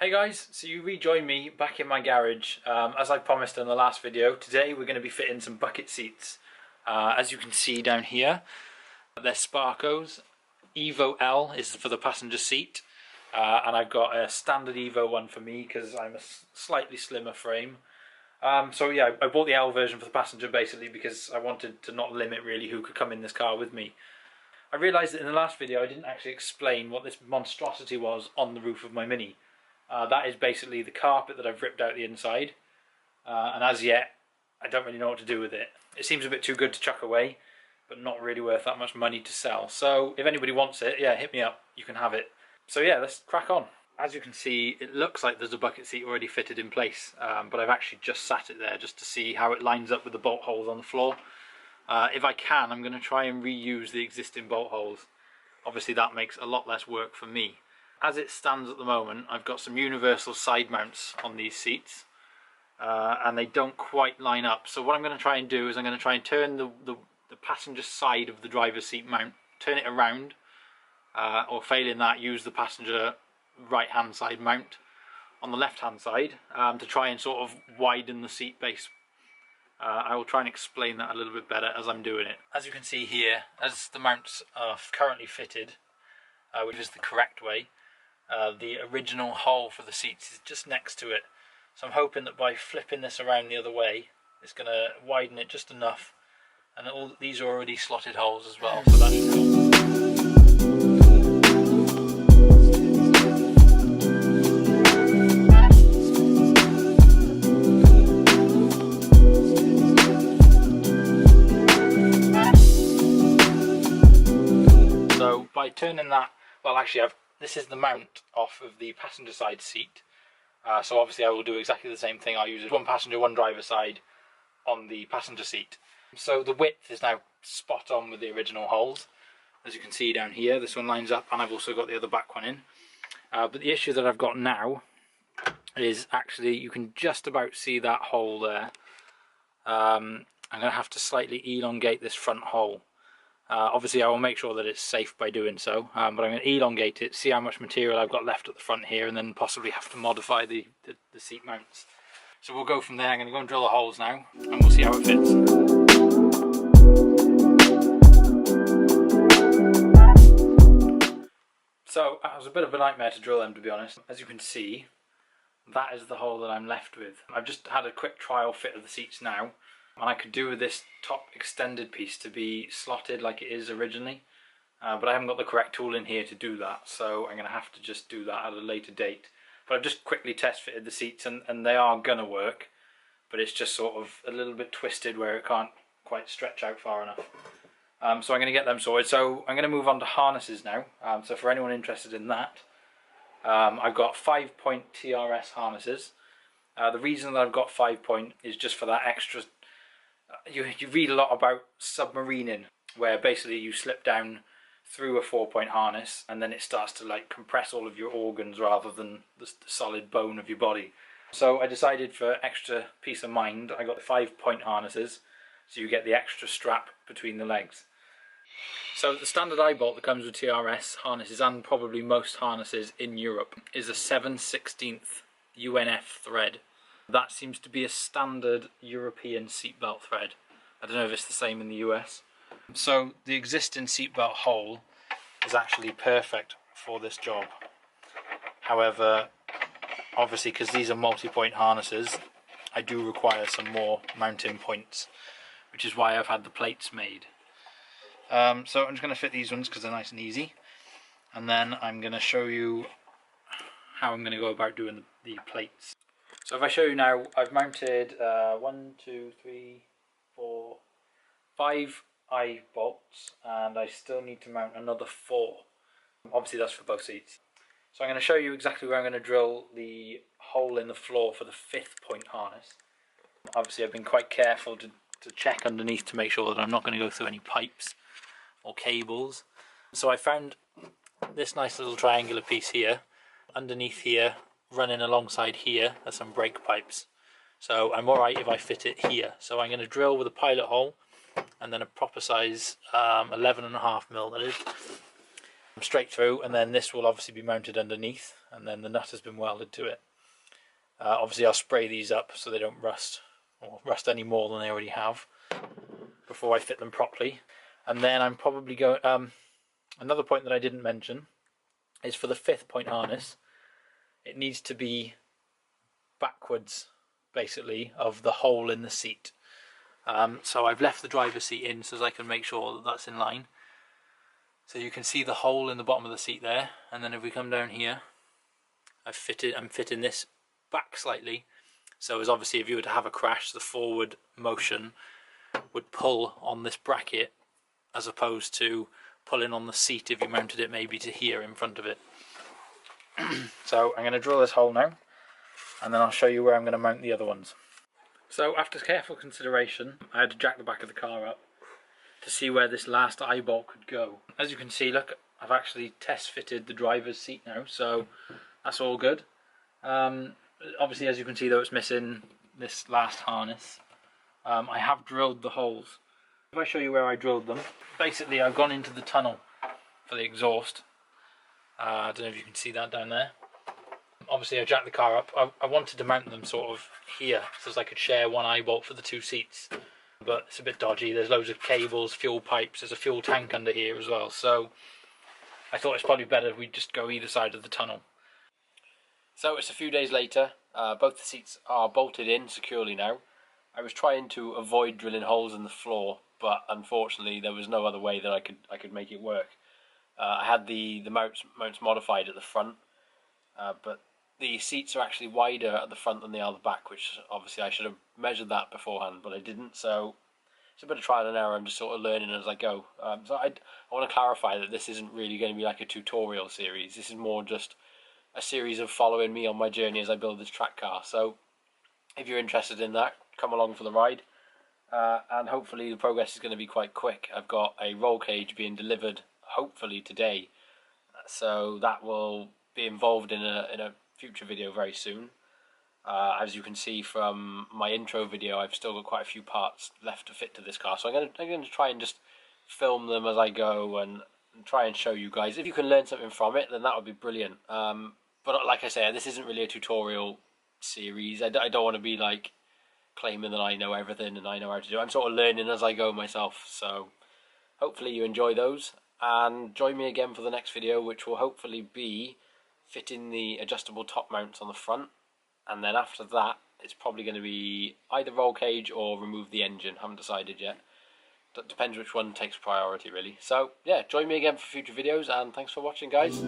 Hey guys, so you rejoined me back in my garage. As I promised in the last video, today we're going to be fitting some bucket seats. As you can see down here, they're Sparcos. Evo L is for the passenger seat, and I've got a standard Evo one for me because I'm a slightly slimmer frame. So yeah, I bought the L version for the passenger basically because I wanted to not limit really who could come in this car with me. I realised that in the last video I didn't actually explain what this monstrosity was on the roof of my Mini. That is basically the carpet that I've ripped out the inside, and as yet I don't really know what to do with it. It seems a bit too good to chuck away, but not really worth that much money to sell. So if anybody wants it, yeah, hit me up, you can have it. So yeah, let's crack on. As you can see, it looks like there's a bucket seat already fitted in place, but I've actually just sat it there just to see how it lines up with the bolt holes on the floor. If I can, I'm going to try and reuse the existing bolt holes. Obviously that makes a lot less work for me. As it stands at the moment, I've got some universal side mounts on these seats, and they don't quite line up. So what I'm going to try and do is I'm going to try and turn the passenger side of the driver's seat mount, turn it around, or failing that, use the passenger right hand side mount on the left hand side to try and sort of widen the seat base. I will try and explain that a little bit better as I'm doing it. As you can see here, as the mounts are currently fitted, which is the correct way, the original hole for the seats is just next to it. So I'm hoping that by flipping this around the other way, it's going to widen it just enough. And all these are already slotted holes as well, so that should help. So by turning that, well actually this is the mount off of the passenger side seat. So obviously I will do exactly the same thing. I'll use one passenger, one driver side on the passenger seat. So the width is now spot on with the original holes. As you can see down here, this one lines up, and I've also got the other back one in. But the issue that I've got now is actually you can just about see that hole there. I'm going to have to slightly elongate this front hole. Obviously I will make sure that it's safe by doing so, but I'm going to elongate it, see how much material I've got left at the front here, and then possibly have to modify the seat mounts. So we'll go from there. I'm going to go and drill the holes now, and we'll see how it fits. So it was a bit of a nightmare to drill them, to be honest. As you can see, that is the hole that I'm left with. I've just had a quick trial fit of the seats now, and I could do with this top extended piece to be slotted like it is originally, but I haven't got the correct tool in here to do that, so I'm going to have to just do that at a later date. But I've just quickly test fitted the seats, and they are going to work, but it's just sort of a little bit twisted where it can't quite stretch out far enough. So I'm going to get them sorted. So I'm going to move on to harnesses now. So for anyone interested in that, I've got 5-point TRS harnesses. The reason that I've got 5-point is just for that extra. You read a lot about submarining, where basically you slip down through a 4-point harness and then it starts to like compress all of your organs rather than the solid bone of your body. So I decided for extra peace of mind, I got the 5-point harnesses, so you get the extra strap between the legs. So the standard eye bolt that comes with TRS harnesses, and probably most harnesses in Europe, is a 7/16 UNF thread. That seems to be a standard European seatbelt thread. I don't know if it's the same in the US. So the existing seatbelt hole is actually perfect for this job. However, obviously because these are multi-point harnesses, I do require some more mounting points, which is why I've had the plates made. So I'm just going to fit these ones because they're nice and easy, and then I'm going to show you how I'm going to go about doing the plates. So if I show you now, I've mounted 1, 2, 3, 4, 5 eye bolts, and I still need to mount another 4. Obviously that's for both seats. So I'm going to show you exactly where I'm going to drill the hole in the floor for the 5th-point harness. Obviously I've been quite careful to check underneath to make sure that I'm not going to go through any pipes or cables. So I found this nice little triangular piece here. Underneath here, running alongside here, are some brake pipes. So I'm alright if I fit it here. So I'm going to drill with a pilot hole and then a proper size 11.5mm that is. straight through, and then this will obviously be mounted underneath, and then the nut has been welded to it. Obviously I'll spray these up so they don't rust, or rust any more than they already have, before I fit them properly. And then I'm probably going, another point that I didn't mention is for the 5th point harness, it needs to be backwards, basically, of the hole in the seat. So I've left the driver's seat in so as I can make sure that that's in line. So you can see the hole in the bottom of the seat there, and then if we come down here, I'm fitting this back slightly, so as obviously if you were to have a crash, the forward motion would pull on this bracket as opposed to pulling on the seat if you mounted it maybe to here in front of it. So I'm going to drill this hole now, and then I'll show you where I'm going to mount the other ones. So after careful consideration, I had to jack the back of the car up to see where this last eyebolt could go. As you can see, look, I've actually test fitted the driver's seat now, so that's all good. Obviously, as you can see though, it's missing this last harness. I have drilled the holes. If I show you where I drilled them, basically I've gone into the tunnel for the exhaust. I don't know if you can see that down there. Obviously I jacked the car up. I wanted to mount them sort of here so as I could share one eyebolt for the 2 seats. But it's a bit dodgy, there's loads of cables, fuel pipes, there's a fuel tank under here as well. So I thought it's probably better if we just go either side of the tunnel. So it's a few days later, both the seats are bolted in securely now. I was trying to avoid drilling holes in the floor, but unfortunately there was no other way that I could make it work. I had the mounts modified at the front, but the seats are actually wider at the front than they are the back, which obviously I should have measured that beforehand, but I didn't, so it's a bit of trial and error. I'm just sort of learning as I go. So I want to clarify that this isn't really going to be like a tutorial series. This is more just a series of following me on my journey as I build this track car. So if you're interested in that, come along for the ride, and hopefully the progress is going to be quite quick. I've got a roll cage being delivered hopefully today, so that will be involved in a future video very soon. As you can see from my intro video, I've still got quite a few parts left to fit to this car, so I'm going to try and just film them as I go and try and show you guys. If you can learn something from it, then that would be brilliant. But like I say, this isn't really a tutorial series. I don't want to be like claiming that I know everything and I know how to do it. I'm sort of learning as I go myself, so hopefully you enjoy those, and join me again for the next video, which will hopefully be fitting the adjustable top mounts on the front, and then after that it's probably going to be either roll cage or remove the engine. Haven't decided yet. That depends which one takes priority really. So yeah, join me again for future videos, and thanks for watching guys.